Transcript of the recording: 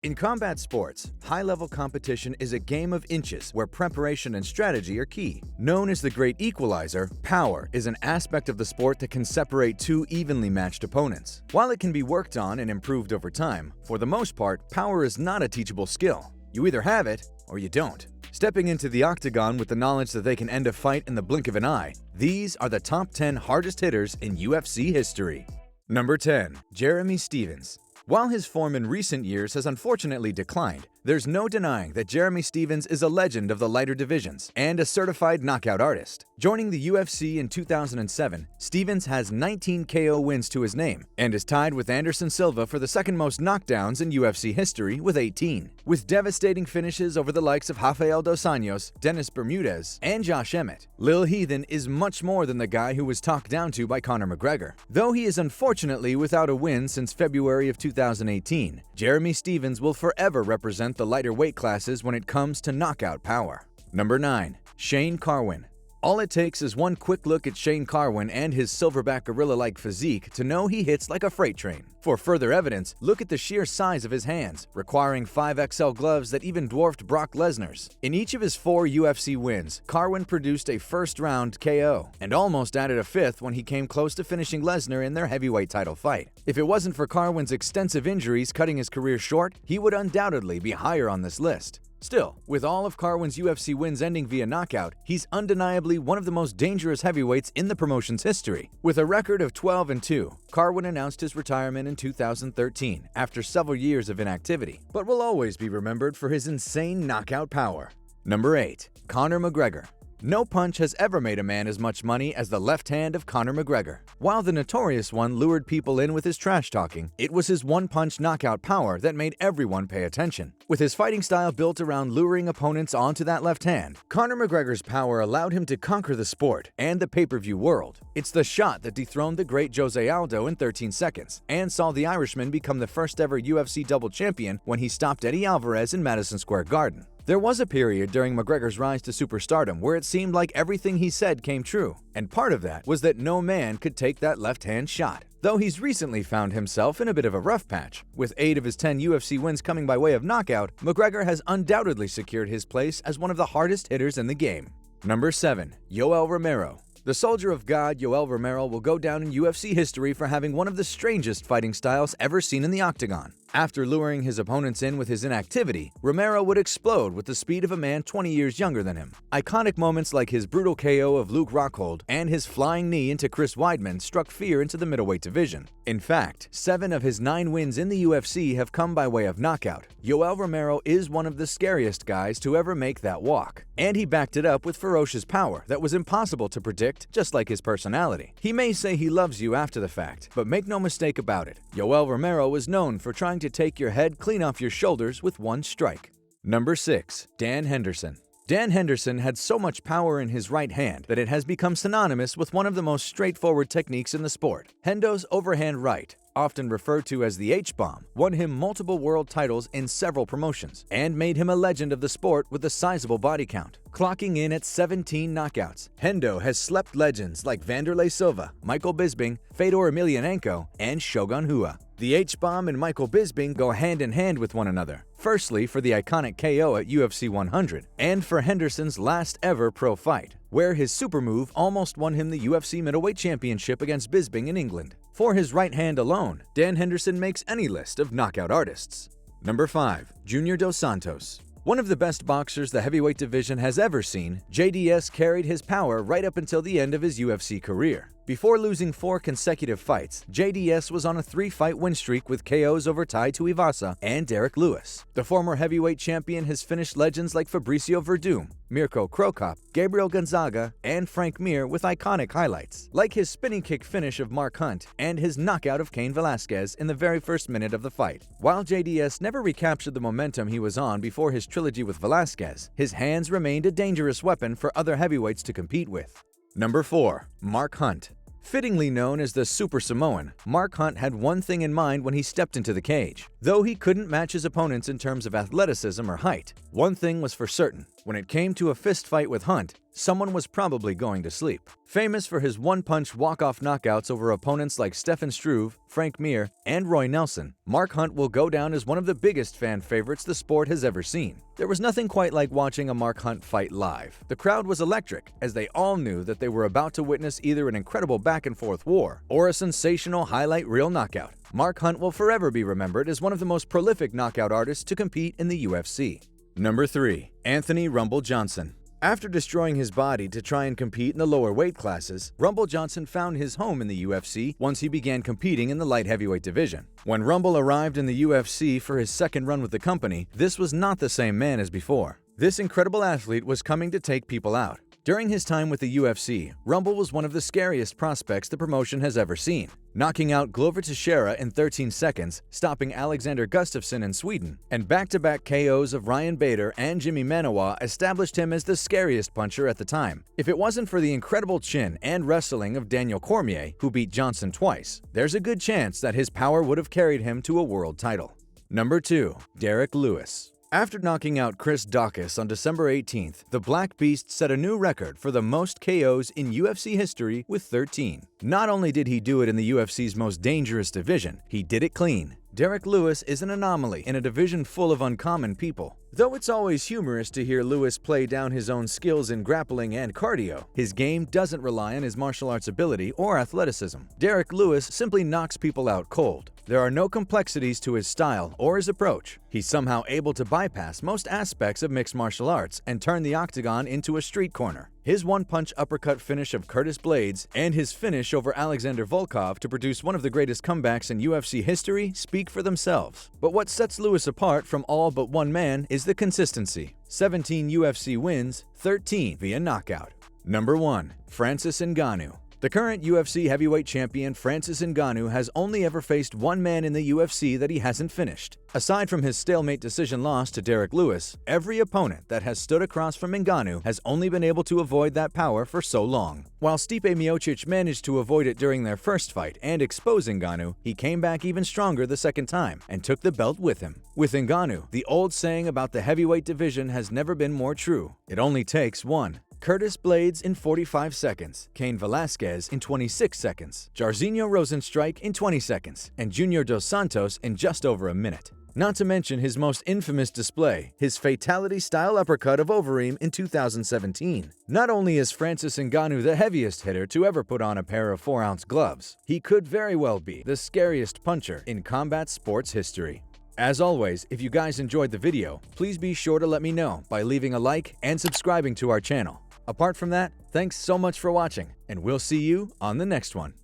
In combat sports, high-level competition is a game of inches where preparation and strategy are key. Known as the great equalizer, power is an aspect of the sport that can separate two evenly matched opponents. While it can be worked on and improved over time, for the most part, power is not a teachable skill. You either have it or you don't. Stepping into the octagon with the knowledge that they can end a fight in the blink of an eye, these are the top 10 hardest hitters in UFC history. Number 10. Jeremy Stephens. While his form in recent years has unfortunately declined, there's no denying that Jeremy Stephens is a legend of the lighter divisions and a certified knockout artist. Joining the UFC in 2007, Stephens has 19 KO wins to his name and is tied with Anderson Silva for the second most knockdowns in UFC history with 18. With devastating finishes over the likes of Rafael dos Anjos, Dennis Bermudez, and Josh Emmett, Lil Heathen is much more than the guy who was talked down to by Conor McGregor. Though he is unfortunately without a win since February of 2018, Jeremy Stephens will forever represent the lighter weight classes when it comes to knockout power. Number 9. Shane Carwin. All it takes is one quick look at Shane Carwin and his silverback gorilla-like physique to know he hits like a freight train. For further evidence, look at the sheer size of his hands, requiring 5XL gloves that even dwarfed Brock Lesnar's. In each of his 4 UFC wins, Carwin produced a first-round KO, and almost added a fifth when he came close to finishing Lesnar in their heavyweight title fight. If it wasn't for Carwin's extensive injuries cutting his career short, he would undoubtedly be higher on this list. Still, with all of Carwin's UFC wins ending via knockout, he's undeniably one of the most dangerous heavyweights in the promotion's history. With a record of 12-2, Carwin announced his retirement in 2013 after several years of inactivity, but will always be remembered for his insane knockout power. Number 8. Conor McGregor. No punch has ever made a man as much money as the left hand of Conor McGregor. While the notorious one lured people in with his trash talking, it was his one-punch knockout power that made everyone pay attention. With his fighting style built around luring opponents onto that left hand, Conor McGregor's power allowed him to conquer the sport and the pay-per-view world. It's the shot that dethroned the great Jose Aldo in 13 seconds and saw the Irishman become the first ever UFC double champion when he stopped Eddie Alvarez in Madison Square Garden. There was a period during McGregor's rise to superstardom where it seemed like everything he said came true, and part of that was that no man could take that left-hand shot. Though he's recently found himself in a bit of a rough patch. With 8 of his 10 UFC wins coming by way of knockout, McGregor has undoubtedly secured his place as one of the hardest hitters in the game. Number 7. Yoel Romero. The Soldier of God, Yoel Romero, will go down in UFC history for having one of the strangest fighting styles ever seen in the octagon. After luring his opponents in with his inactivity, Romero would explode with the speed of a man 20 years younger than him. Iconic moments like his brutal KO of Luke Rockhold and his flying knee into Chris Weidman struck fear into the middleweight division. In fact, 7 of his 9 wins in the UFC have come by way of knockout. Yoel Romero is one of the scariest guys to ever make that walk, and he backed it up with ferocious power that was impossible to predict, just like his personality. He may say he loves you after the fact, but make no mistake about it, Yoel Romero was known for trying to take your head clean off your shoulders with one strike. Number 6. Dan Henderson. Dan Henderson had so much power in his right hand that it has become synonymous with one of the most straightforward techniques in the sport. Hendo's overhand right, often referred to as the H-bomb, won him multiple world titles in several promotions and made him a legend of the sport with a sizable body count. Clocking in at 17 knockouts, Hendo has slept legends like Vanderlei Silva, Michael Bisping, Fedor Emelianenko, and Shogun Rua. The H-bomb and Michael Bisping go hand in hand with one another. Firstly, for the iconic KO at UFC 100, and for Henderson's last ever pro fight, where his super move almost won him the UFC middleweight championship against Bisping in England. For his right hand alone, Dan Henderson makes any list of knockout artists. Number 5. Junior Dos Santos. One of the best boxers the heavyweight division has ever seen, JDS carried his power right up until the end of his UFC career. Before losing 4 consecutive fights, JDS was on a 3-fight win streak with KOs over Tai Tuivasa and Derek Lewis. The former heavyweight champion has finished legends like Fabricio Verdum, Mirko Cro Cop, Gabriel Gonzaga, and Frank Mir with iconic highlights, like his spinning kick finish of Mark Hunt and his knockout of Cain Velasquez in the very first minute of the fight. While JDS never recaptured the momentum he was on before his trilogy with Velasquez, his hands remained a dangerous weapon for other heavyweights to compete with. Number 4. Mark Hunt. Fittingly known as the Super Samoan, Mark Hunt had one thing in mind when he stepped into the cage. Though he couldn't match his opponents in terms of athleticism or height, one thing was for certain: When it came to a fist fight with Hunt, someone was probably going to sleep. Famous for his one-punch walk-off knockouts over opponents like Stefan Struve, Frank Mir, and Roy Nelson, Mark Hunt will go down as one of the biggest fan favorites the sport has ever seen. There was nothing quite like watching a Mark Hunt fight live. The crowd was electric, as they all knew that they were about to witness either an incredible back-and-forth war or a sensational highlight reel knockout. Mark Hunt will forever be remembered as one of the most prolific knockout artists to compete in the UFC. Number 3. Anthony "Rumble" Johnson. After destroying his body to try and compete in the lower weight classes, Rumble Johnson found his home in the UFC once he began competing in the light heavyweight division. When Rumble arrived in the UFC for his second run with the company, this was not the same man as before. This incredible athlete was coming to take people out. During his time with the UFC, Rumble was one of the scariest prospects the promotion has ever seen, knocking out Glover Teixeira in 13 seconds, stopping Alexander Gustafsson in Sweden, and back-to-back KOs of Ryan Bader and Jimmy Manuwa established him as the scariest puncher at the time. If it wasn't for the incredible chin and wrestling of Daniel Cormier, who beat Johnson twice, there's a good chance that his power would have carried him to a world title. Number 2. Derek Lewis. After knocking out Chris Daukaus on December 18th, the Black Beast set a new record for the most KOs in UFC history with 13. Not only did he do it in the UFC's most dangerous division, he did it clean. Derek Lewis is an anomaly in a division full of uncommon people. Though it's always humorous to hear Lewis play down his own skills in grappling and cardio, his game doesn't rely on his martial arts ability or athleticism. Derek Lewis simply knocks people out cold. There are no complexities to his style or his approach. He's somehow able to bypass most aspects of mixed martial arts and turn the octagon into a street corner. His one-punch uppercut finish of Curtis Blaydes and his finish over Alexander Volkov to produce one of the greatest comebacks in UFC history speak for themselves. But what sets Lewis apart from all but one man is the consistency. 17 UFC wins, 13 via knockout. Number 1. Francis Ngannou. The current UFC heavyweight champion Francis Ngannou has only ever faced one man in the UFC that he hasn't finished. Aside from his stalemate decision loss to Derek Lewis, every opponent that has stood across from Ngannou has only been able to avoid that power for so long. While Stipe Miocic managed to avoid it during their first fight and expose Ngannou, he came back even stronger the second time and took the belt with him. With Ngannou, the old saying about the heavyweight division has never been more true. It only takes one. Curtis Blaydes in 45 seconds, Cain Velasquez in 26 seconds, Jairzinho Rozenstruik in 20 seconds, and Junior Dos Santos in just over a minute. Not to mention his most infamous display, his fatality-style uppercut of Overeem in 2017. Not only is Francis Ngannou the heaviest hitter to ever put on a pair of 4-ounce gloves, he could very well be the scariest puncher in combat sports history. As always, if you guys enjoyed the video, please be sure to let me know by leaving a like and subscribing to our channel. Apart from that, thanks so much for watching, and we'll see you on the next one.